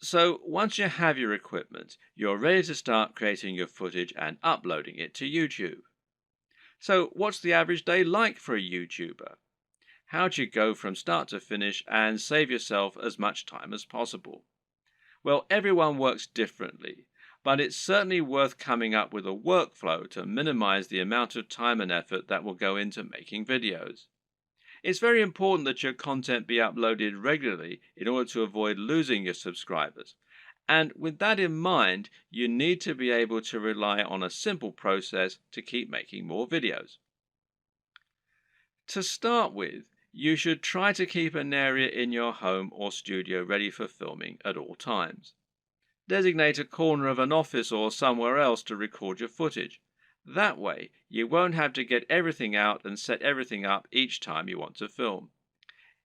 So once you have your equipment, you're ready to start creating your footage and uploading it to YouTube. So what's the average day like for a YouTuber? How do you go from start to finish and save yourself as much time as possible? Well, everyone works differently, but it's certainly worth coming up with a workflow to minimize the amount of time and effort that will go into making videos. It's very important that your content be uploaded regularly in order to avoid losing your subscribers. And with that in mind, you need to be able to rely on a simple process to keep making more videos. To start with, you should try to keep an area in your home or studio ready for filming at all times. Designate a corner of an office or somewhere else to record your footage. That way, you won't have to get everything out and set everything up each time you want to film.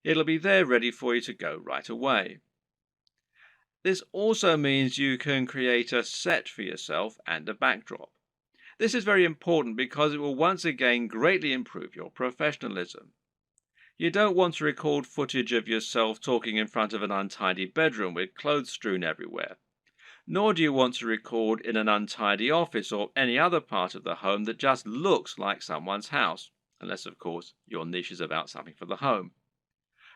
It'll be there ready for you to go right away. This also means you can create a set for yourself and a backdrop. This is very important because it will once again greatly improve your professionalism. You don't want to record footage of yourself talking in front of an untidy bedroom with clothes strewn everywhere. Nor do you want to record in an untidy office or any other part of the home that just looks like someone's house, unless, of course, your niche is about something for the home.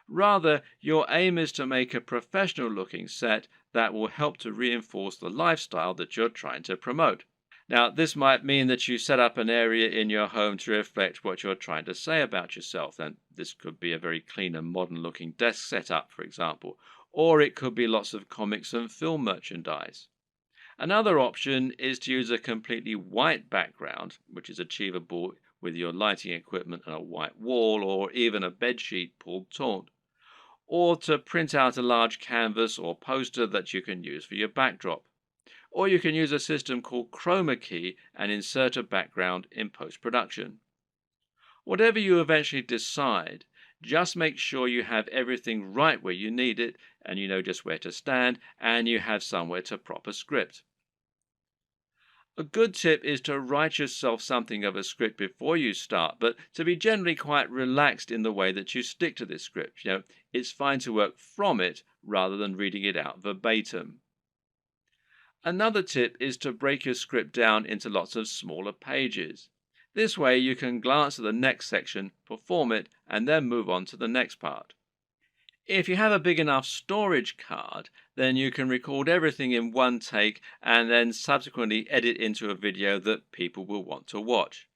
Rather, your aim is to make a professional looking set that will help to reinforce the lifestyle that you're trying to promote. Now, this might mean that you set up an area in your home to reflect what you're trying to say about yourself, and this could be a very clean and modern looking desk setup, for example, or it could be lots of comics and film merchandise. Another option is to use a completely white background, which is achievable with your lighting equipment and a white wall or even a bedsheet pulled taut, or to print out a large canvas or poster that you can use for your backdrop. Or you can use a system called Chroma Key and insert a background in post-production. Whatever you eventually decide, just make sure you have everything right where you need it, and you know just where to stand, and you have somewhere to prop a script. A good tip is to write yourself something of a script before you start, but to be generally quite relaxed in the way that you stick to this script. It's fine to work from it rather than reading it out verbatim. Another tip is to break your script down into lots of smaller pages. This way you can glance at the next section, perform it, and then move on to the next part. If you have a big enough storage card, then you can record everything in one take and then subsequently edit into a video that people will want to watch.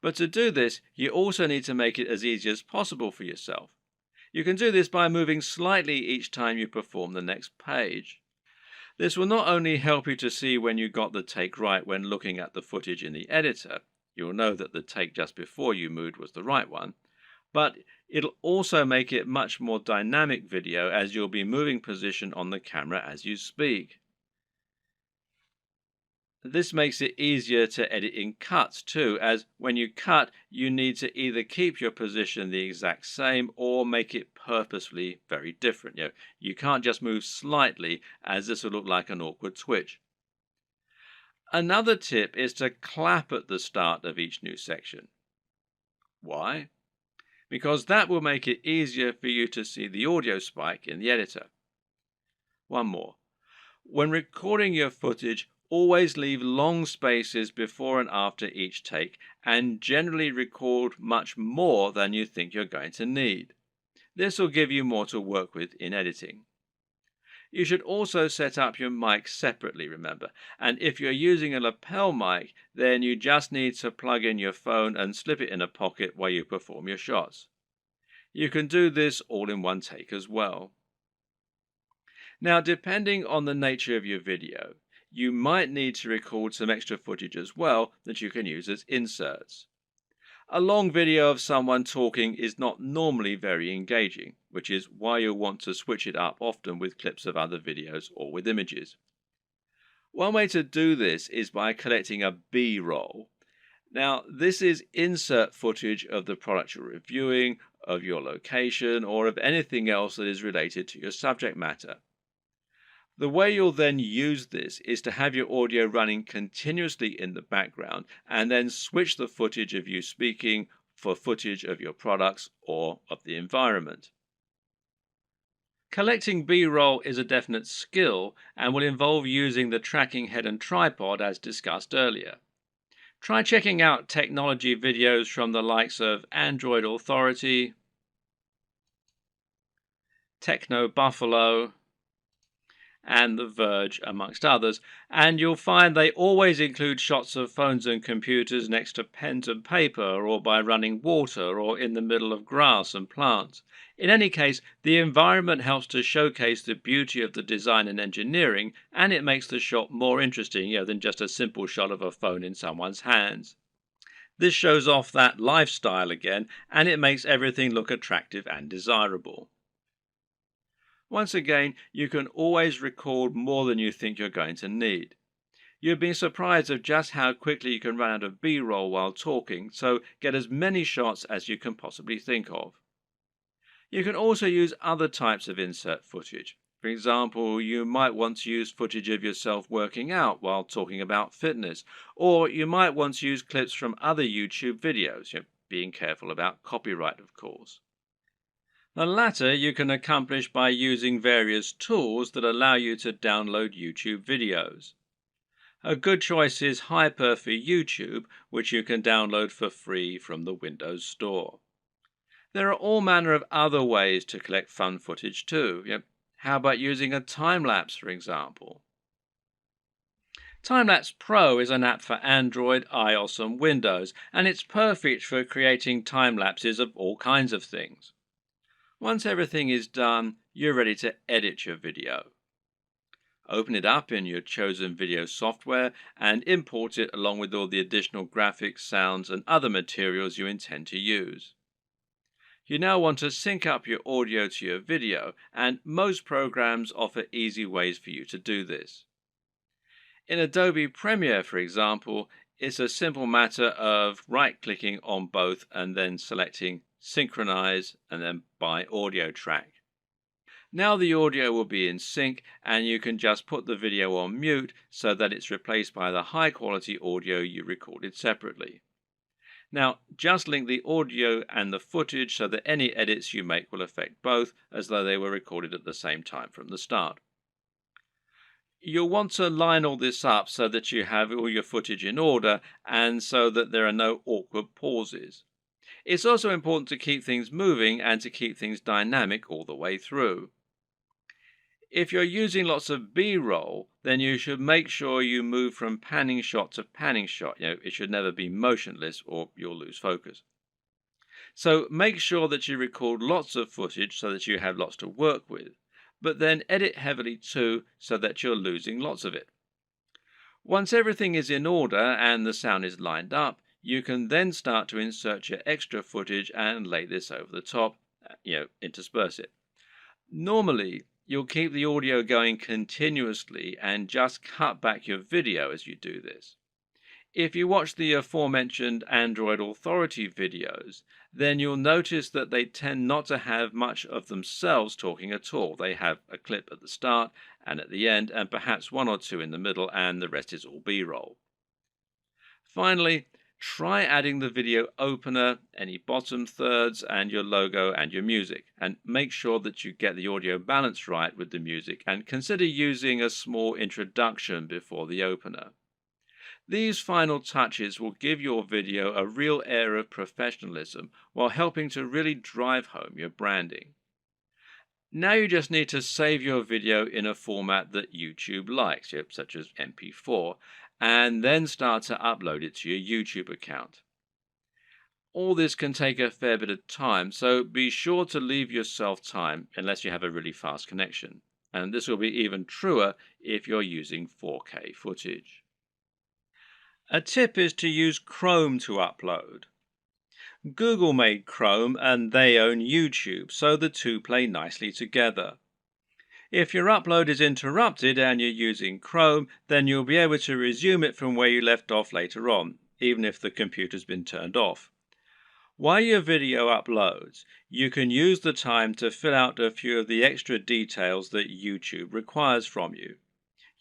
But to do this, you also need to make it as easy as possible for yourself. You can do this by moving slightly each time you perform the next page. This will not only help you to see when you got the take right when looking at the footage in the editor, you'll know that the take just before you moved was the right one, but it'll also make it much more dynamic video as you'll be moving position on the camera as you speak. This makes it easier to edit in cuts too, as when you cut, you need to either keep your position the exact same or make it purposefully very different. You can't just move slightly, as this will look like an awkward twitch. Another tip is to clap at the start of each new section. Why? Because that will make it easier for you to see the audio spike in the editor. One more. When recording your footage, always leave long spaces before and after each take, and generally record much more than you think you're going to need. This will give you more to work with in editing. You should also set up your mic separately, remember, and if you're using a lapel mic, then you just need to plug in your phone and slip it in a pocket while you perform your shots. You can do this all in one take as well. Now, depending on the nature of your video, you might need to record some extra footage as well that you can use as inserts. A long video of someone talking is not normally very engaging, which is why you'll want to switch it up often with clips of other videos or with images. One way to do this is by collecting a B-roll. Now, this is insert footage of the product you're reviewing, of your location, or of anything else that is related to your subject matter. The way you'll then use this is to have your audio running continuously in the background and then switch the footage of you speaking for footage of your products or of the environment. Collecting B-roll is a definite skill and will involve using the tracking head and tripod as discussed earlier. Try checking out technology videos from the likes of Android Authority, Techno Buffalo, and The Verge, amongst others, and you'll find they always include shots of phones and computers next to pens and paper, or by running water, or in the middle of grass and plants. In any case, the environment helps to showcase the beauty of the design and engineering, and it makes the shot more interesting, than just a simple shot of a phone in someone's hands. This shows off that lifestyle again, and it makes everything look attractive and desirable. Once again, you can always record more than you think you're going to need. You've been surprised of just how quickly you can run out of B-roll while talking, so get as many shots as you can possibly think of. You can also use other types of insert footage. For example, you might want to use footage of yourself working out while talking about fitness, or you might want to use clips from other YouTube videos, being careful about copyright, of course. The latter you can accomplish by using various tools that allow you to download YouTube videos. A good choice is Hyper for YouTube, which you can download for free from the Windows Store. There are all manner of other ways to collect fun footage too. How about using a time-lapse, for example? Timelapse Pro is an app for Android, iOS and Windows, and it's perfect for creating time lapses of all kinds of things. Once everything is done, you're ready to edit your video. Open it up in your chosen video software and import it along with all the additional graphics, sounds and other materials you intend to use. You now want to sync up your audio to your video, and most programs offer easy ways for you to do this. In Adobe Premiere, for example, it's a simple matter of right-clicking on both and then selecting Synchronize and then by audio track. Now the audio will be in sync, and you can just put the video on mute so that it's replaced by the high-quality audio you recorded separately. Now, just link the audio and the footage so that any edits you make will affect both, as though they were recorded at the same time from the start. You'll want to line all this up so that you have all your footage in order and so that there are no awkward pauses. It's also important to keep things moving and to keep things dynamic all the way through. If you're using lots of B-roll, then you should make sure you move from panning shot to panning shot. It should never be motionless or you'll lose focus. So make sure that you record lots of footage so that you have lots to work with, but then edit heavily too so that you're losing lots of it. Once everything is in order and the sound is lined up, you can then start to insert your extra footage and lay this over the top, intersperse it. Normally, you'll keep the audio going continuously and just cut back your video as you do this. If you watch the aforementioned Android Authority videos, then you'll notice that they tend not to have much of themselves talking at all. They have a clip at the start and at the end, and perhaps one or two in the middle, and the rest is all B-roll. Finally, try adding the video opener, any bottom thirds, and your logo and your music, and make sure that you get the audio balance right with the music, and consider using a small introduction before the opener. These final touches will give your video a real air of professionalism while helping to really drive home your branding. Now you just need to save your video in a format that YouTube likes, such as MP4, and then start to upload it to your YouTube account. All this can take a fair bit of time, so be sure to leave yourself time unless you have a really fast connection. And this will be even truer if you're using 4K footage. A tip is to use Chrome to upload. Google made Chrome and they own YouTube, so the two play nicely together. If your upload is interrupted and you're using Chrome, then you'll be able to resume it from where you left off later on, even if the computer's been turned off. While your video uploads, you can use the time to fill out a few of the extra details that YouTube requires from you.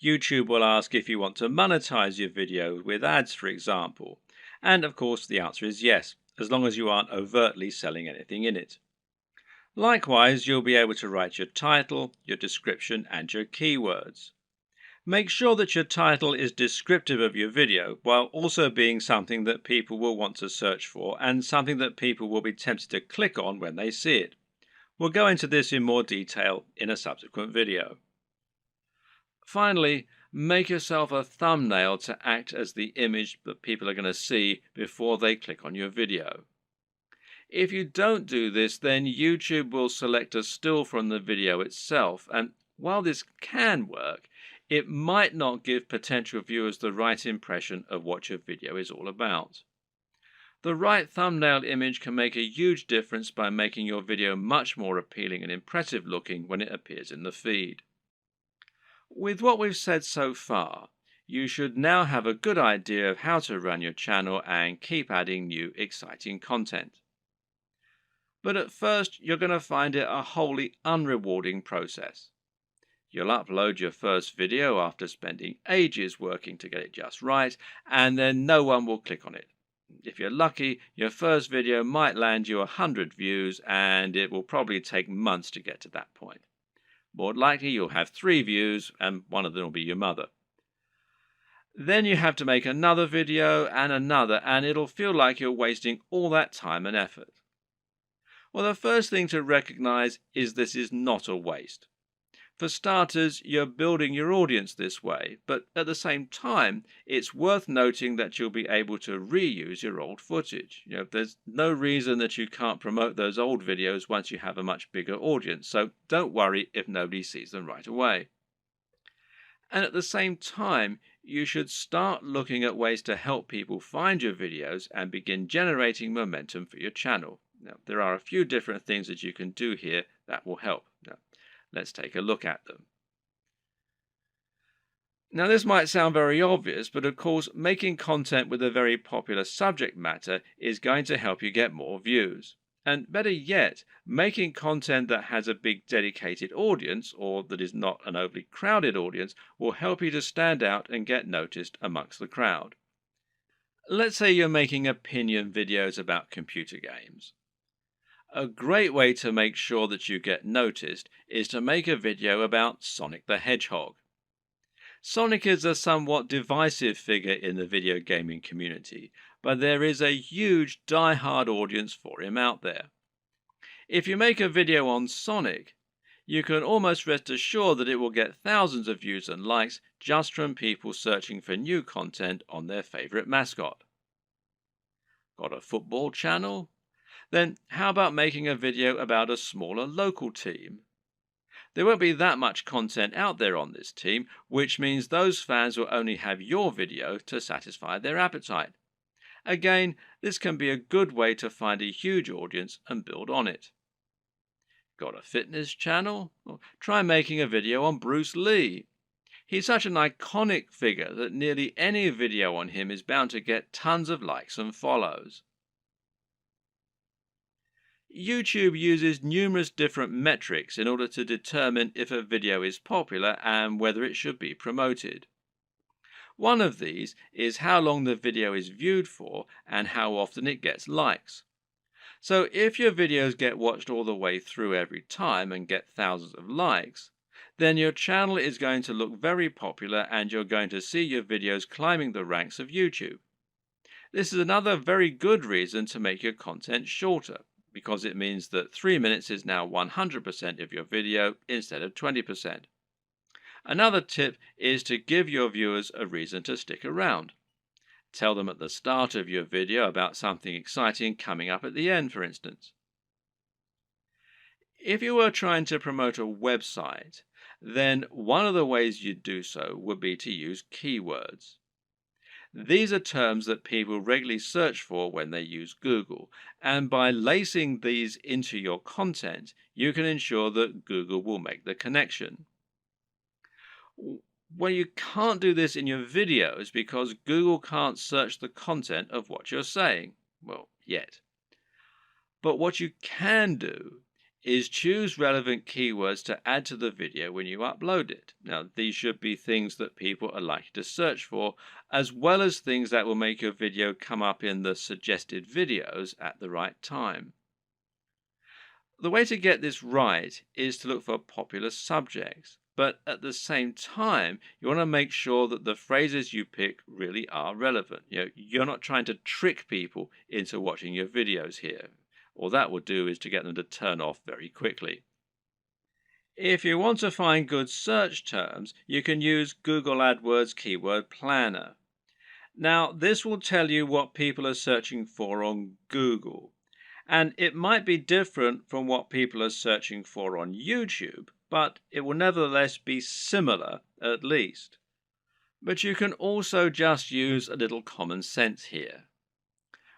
YouTube will ask if you want to monetize your video with ads, for example. And of course the answer is yes, as long as you aren't overtly selling anything in it. Likewise, you'll be able to write your title, your description, and your keywords. Make sure that your title is descriptive of your video while also being something that people will want to search for and something that people will be tempted to click on when they see it. We'll go into this in more detail in a subsequent video. Finally, make yourself a thumbnail to act as the image that people are going to see before they click on your video. If you don't do this, then YouTube will select a still from the video itself, and while this can work, it might not give potential viewers the right impression of what your video is all about. The right thumbnail image can make a huge difference by making your video much more appealing and impressive looking when it appears in the feed. With what we've said so far, you should now have a good idea of how to run your channel and keep adding new exciting content. But at first, you're going to find it a wholly unrewarding process. You'll upload your first video after spending ages working to get it just right, and then no one will click on it. If you're lucky, your first video might land you 100 views, and it will probably take months to get to that point. More likely, you'll have 3 views, and one of them will be your mother. Then you have to make another video and another, and it'll feel like you're wasting all that time and effort. Well, the first thing to recognize is this is not a waste. For starters, you're building your audience this way, but at the same time, it's worth noting that you'll be able to reuse your old footage. There's no reason that you can't promote those old videos once you have a much bigger audience, so don't worry if nobody sees them right away. And at the same time, you should start looking at ways to help people find your videos and begin generating momentum for your channel. Now, there are a few different things that you can do here that will help. Let's take a look at them. Now, this might sound very obvious, but of course, making content with a very popular subject matter is going to help you get more views. And better yet, making content that has a big dedicated audience, or that is not an overly crowded audience, will help you to stand out and get noticed amongst the crowd. Let's say you're making opinion videos about computer games. A great way to make sure that you get noticed is to make a video about Sonic the Hedgehog. Sonic is a somewhat divisive figure in the video gaming community, but there is a huge die-hard audience for him out there. If you make a video on Sonic, you can almost rest assured that it will get thousands of views and likes just from people searching for new content on their favorite mascot. Got a football channel? Then how about making a video about a smaller local team? There won't be that much content out there on this team, which means those fans will only have your video to satisfy their appetite. Again, this can be a good way to find a huge audience and build on it. Got a fitness channel? Well, try making a video on Bruce Lee. He's such an iconic figure that nearly any video on him is bound to get tons of likes and follows. YouTube uses numerous different metrics in order to determine if a video is popular and whether it should be promoted. One of these is how long the video is viewed for and how often it gets likes. So if your videos get watched all the way through every time and get thousands of likes, then your channel is going to look very popular and you're going to see your videos climbing the ranks of YouTube. This is another very good reason to make your content shorter, because it means that 3 minutes is now 100% of your video instead of 20%. Another tip is to give your viewers a reason to stick around. Tell them at the start of your video about something exciting coming up at the end, for instance. If you were trying to promote a website, then one of the ways you'd do so would be to use keywords. These are terms that people regularly search for when they use Google, and by lacing these into your content, you can ensure that Google will make the connection. Well, you can't do this in your videos because Google can't search the content of what you're saying. Well, yet. But what you can do is choose relevant keywords to add to the video when you upload it. Now, these should be things that people are likely to search for, as well as things that will make your video come up in the suggested videos at the right time. The way to get this right is to look for popular subjects, but at the same time, you want to make sure that the phrases you pick really are relevant. You're not trying to trick people into watching your videos here. All that will do is to get them to turn off very quickly. If you want to find good search terms, you can use Google AdWords Keyword Planner. Now, this will tell you what people are searching for on Google. And it might be different from what people are searching for on YouTube, but it will nevertheless be similar at least. But you can also just use a little common sense here.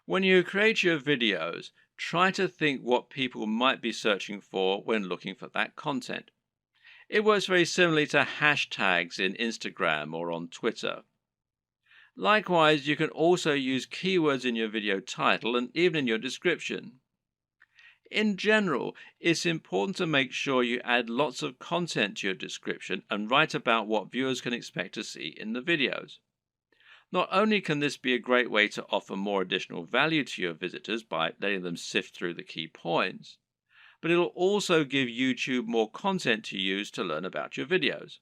When you create your videos, try to think what people might be searching for when looking for that content. It works very similarly to hashtags in Instagram or on Twitter. Likewise, you can also use keywords in your video title and even in your description. In general, it's important to make sure you add lots of content to your description and write about what viewers can expect to see in the videos. Not only can this be a great way to offer more additional value to your visitors by letting them sift through the key points, but it'll also give YouTube more content to use to learn about your videos.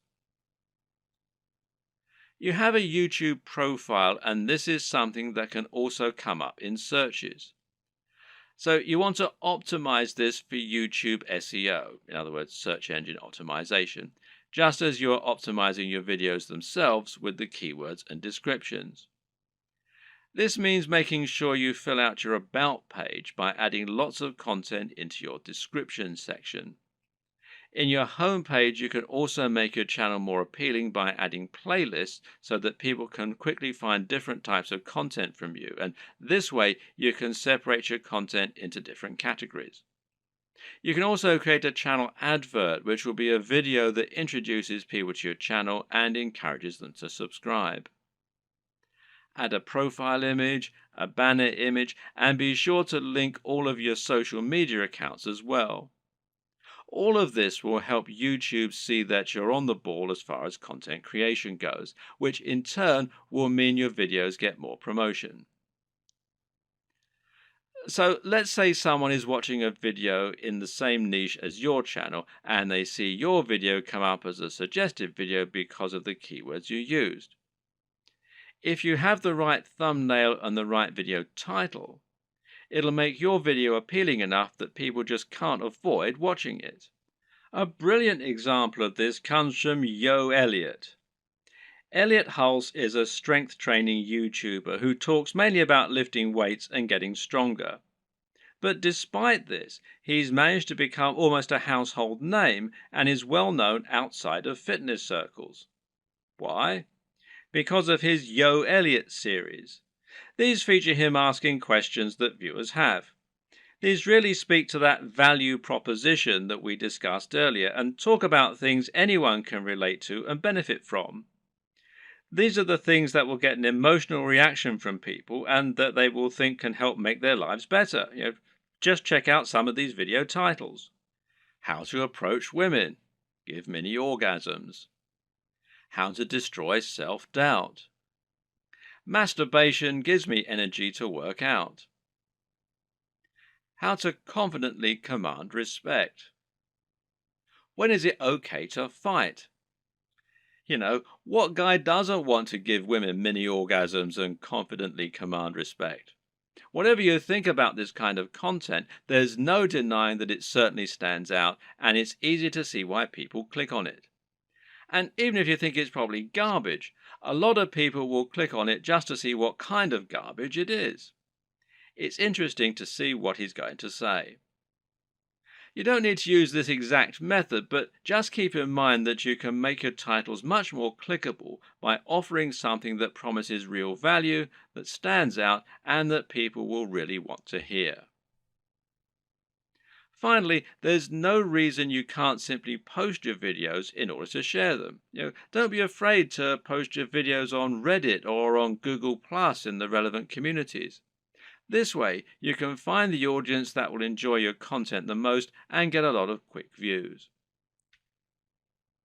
You have a YouTube profile, and this is something that can also come up in searches. So you want to optimize this for YouTube SEO, in other words, search engine optimization, just as you're optimizing your videos themselves with the keywords and descriptions. This means making sure you fill out your About page by adding lots of content into your description section. In your home page, you can also make your channel more appealing by adding playlists so that people can quickly find different types of content from you, and this way you can separate your content into different categories. You can also create a channel advert, which will be a video that introduces people to your channel and encourages them to subscribe. Add a profile image, a banner image, and be sure to link all of your social media accounts as well. All of this will help YouTube see that you're on the ball as far as content creation goes, which in turn will mean your videos get more promotion. So let's say someone is watching a video in the same niche as your channel and they see your video come up as a suggested video because of the keywords you used. If you have the right thumbnail and the right video title, it'll make your video appealing enough that people just can't avoid watching it. A brilliant example of this comes from Yo Elliott. Elliott Hulse is a strength training YouTuber who talks mainly about lifting weights and getting stronger. But despite this, he's managed to become almost a household name and is well known outside of fitness circles. Why? Because of his Yo Elliott series. These feature him asking questions that viewers have. These really speak to that value proposition that we discussed earlier and talk about things anyone can relate to and benefit from. These are the things that will get an emotional reaction from people and that they will think can help make their lives better. Just check out some of these video titles. How to approach women. Give mini orgasms. How to destroy self-doubt. Masturbation gives me energy to work out. How to confidently command respect. When is it okay to fight? What guy doesn't want to give women mini orgasms and confidently command respect? Whatever you think about this kind of content, there's no denying that it certainly stands out, and it's easy to see why people click on it. And even if you think it's probably garbage, a lot of people will click on it just to see what kind of garbage it is. It's interesting to see what he's going to say. You don't need to use this exact method, but just keep in mind that you can make your titles much more clickable by offering something that promises real value, that stands out, and that people will really want to hear. Finally, there's no reason you can't simply post your videos in order to share them. Don't be afraid to post your videos on Reddit or on Google Plus in the relevant communities. This way, you can find the audience that will enjoy your content the most and get a lot of quick views.